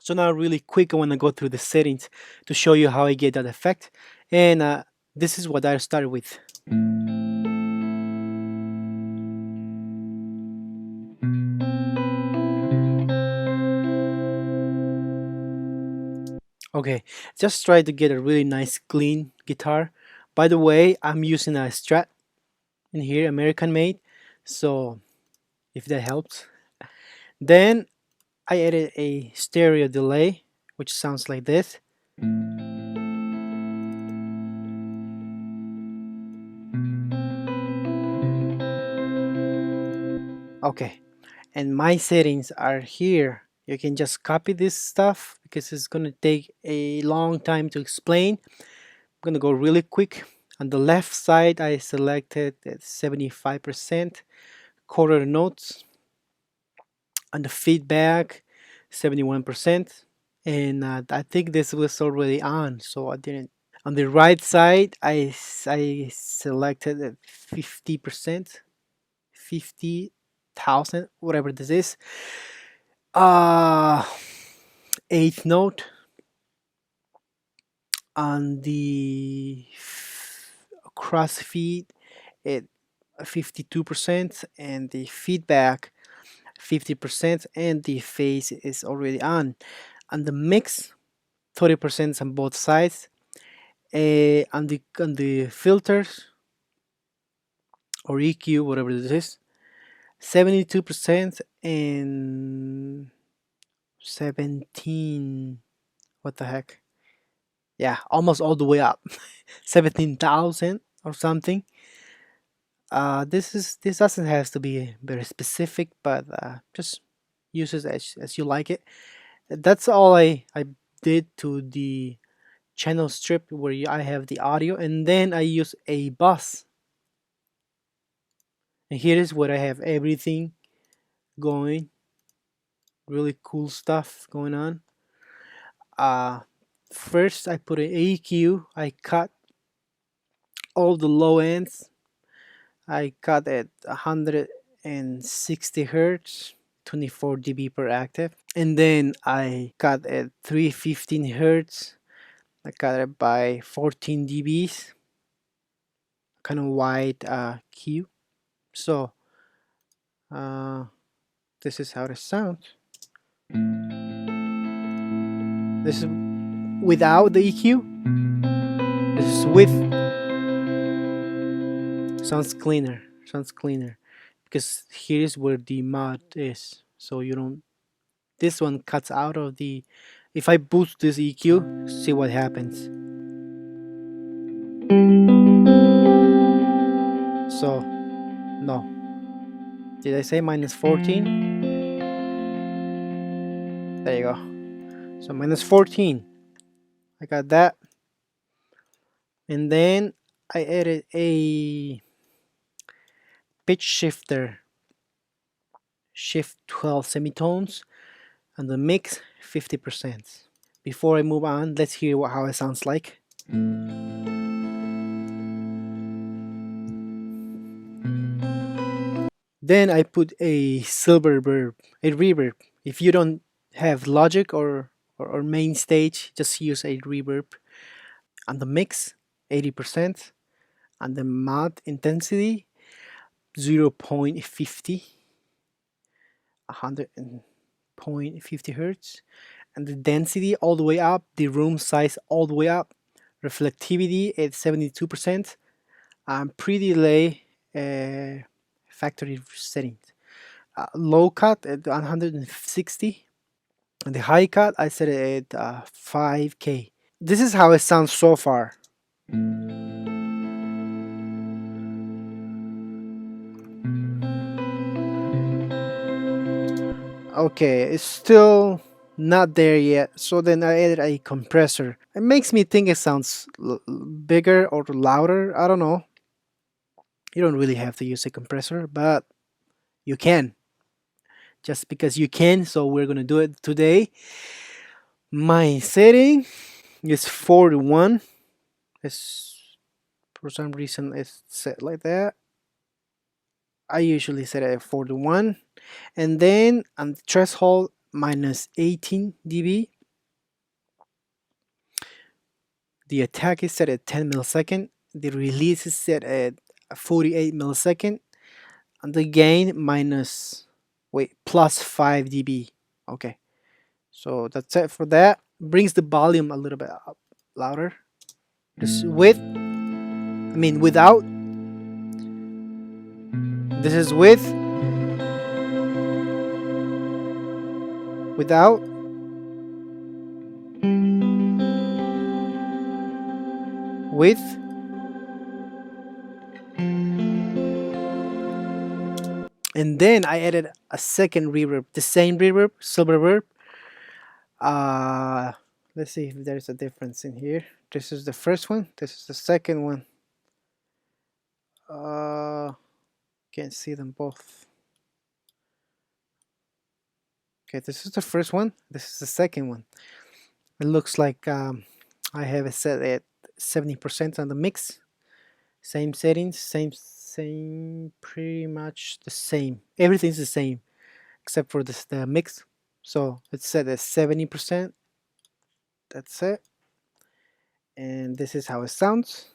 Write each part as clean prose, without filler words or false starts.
So now really quick, I want to go through the settings to show you how I get that effect. And this is what I started with. Okay, just try to get a really nice clean guitar. By the way, I'm using a Strat in here, American made. So if that helps. Then I added a stereo delay, which sounds like this. Okay, and my settings are here. You can just copy this stuff because it's gonna take a long time to explain. I'm gonna go really quick. On the left side, I selected at 75% quarter notes. On the feedback, 71%. And I think this was already on, so I didn't. On the right side, I selected at 50%, 50,000, whatever this is. Uh, eighth note on the crossfeed at 52%, and the feedback 50%, and the phase is already on. On the mix, 30% on both sides. On the filters or EQ, whatever this is, 72% and 17. What the heck? Yeah, almost all the way up. 17,000 or something. This doesn't have to be very specific, but just use it as you like it. That's all I did to the channel strip where I have the audio, and then I use a bus. And here is where I have everything going. Really cool stuff going on. Uh, First I put an EQ. I cut all the low ends. I cut at 160 hertz, 24 dB per octave, and then I cut at 315 hertz. I cut it by 14 dBs, kind of wide Q. So this is how it sounds. This is without the EQ. This is with. Sounds cleaner. Sounds cleaner because here is where the mod is. So you don't. This one cuts out of the. If I boost this EQ, see what happens. So, no. Did I say minus 14? There you go. So minus 14. I got that. And then I added a pitch shifter. Shift 12 semitones. And the mix 50%. Before I move on, let's hear how it sounds like. Then I put a silver verb, a reverb. If you don't have Logic or MainStage, just use a reverb. On the mix, 80%. On the mod intensity, 0.50, 100.50 hertz. And the density all the way up, the room size all the way up. Reflectivity at 72%. Pre-delay factory settings. Low cut at 160, and the high cut I set it at 5K. This is how it sounds so far. Okay, it's still not there yet. So then I added a compressor. It makes me think it sounds bigger or louder. I don't know. You don't really have to use a compressor, but you can. Just because you can, so we're gonna do it today. My setting is 41. It's, for some reason it's set like that. I usually set it at 41. And then on the threshold minus 18 dB. The attack is set at 10 millisecond. The release is set at 48 millisecond. And the gain minus, wait, plus 5 dB. Okay, so that's it for that. Brings the volume a little bit up louder. This with, I mean without. This is with, without, with, and then I added a second reverb, the same reverb, silver reverb. Uh, let's see if there's a difference in here. This is the first one. This is the second one. Can't see them both. Okay, this is the first one. This is the second one. It looks like I have it set at 70% on the mix. Same settings, same, pretty much the same. Everything's the same except for this the mix. So it's set at 70%. That's it. And this is how it sounds.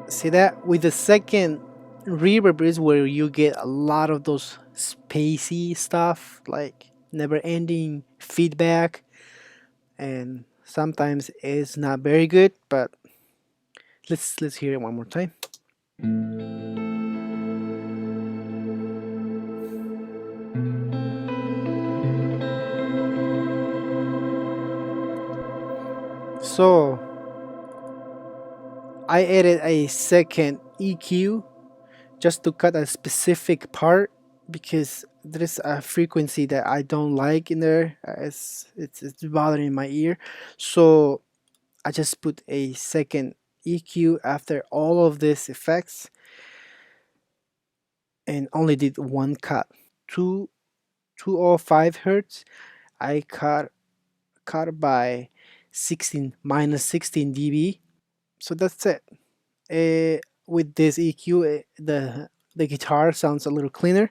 See that? With the second reverb is where you get a lot of those spacey stuff, like never ending feedback, and sometimes it's not very good, but let's hear it one more time. So I added a second EQ just to cut a specific part because there's a frequency that I don't like in there. It's bothering my ear. So I just put a second EQ after all of these effects and only did one cut. 205 hertz. I cut by 16 minus 16 dB. So that's it. With this EQ, the guitar sounds a little cleaner.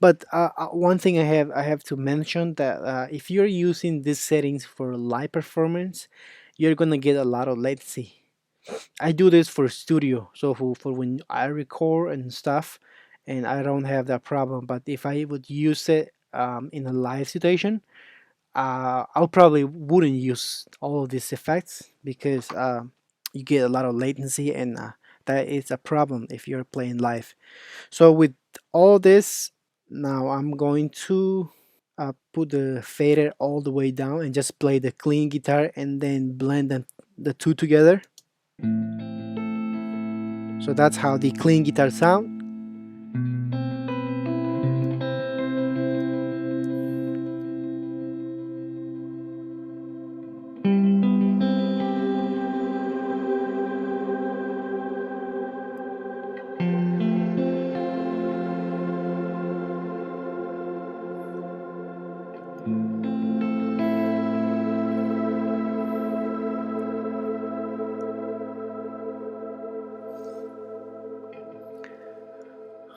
But one thing I have to mention that if you're using these settings for live performance, you're gonna get a lot of latency. I do this for studio, so for when I record and stuff, and I don't have that problem. But if I would use it in a live situation, I'll probably wouldn't use all of these effects because you get a lot of latency, and that is a problem if you're playing live. So with all this, now I'm going to put the fader all the way down and just play the clean guitar and then blend the two together. So that's how the clean guitar sound.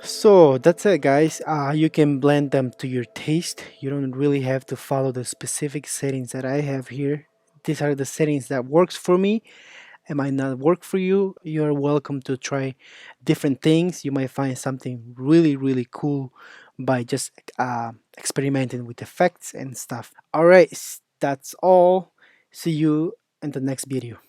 So that's it, guys. You can blend them to your taste. You don't really have to follow the specific settings that I have here. These are the settings that works for me. It might not work for you. You're welcome to try different things. You might find something really cool by just experimenting with effects and stuff. All right, that's all. See you in the next video.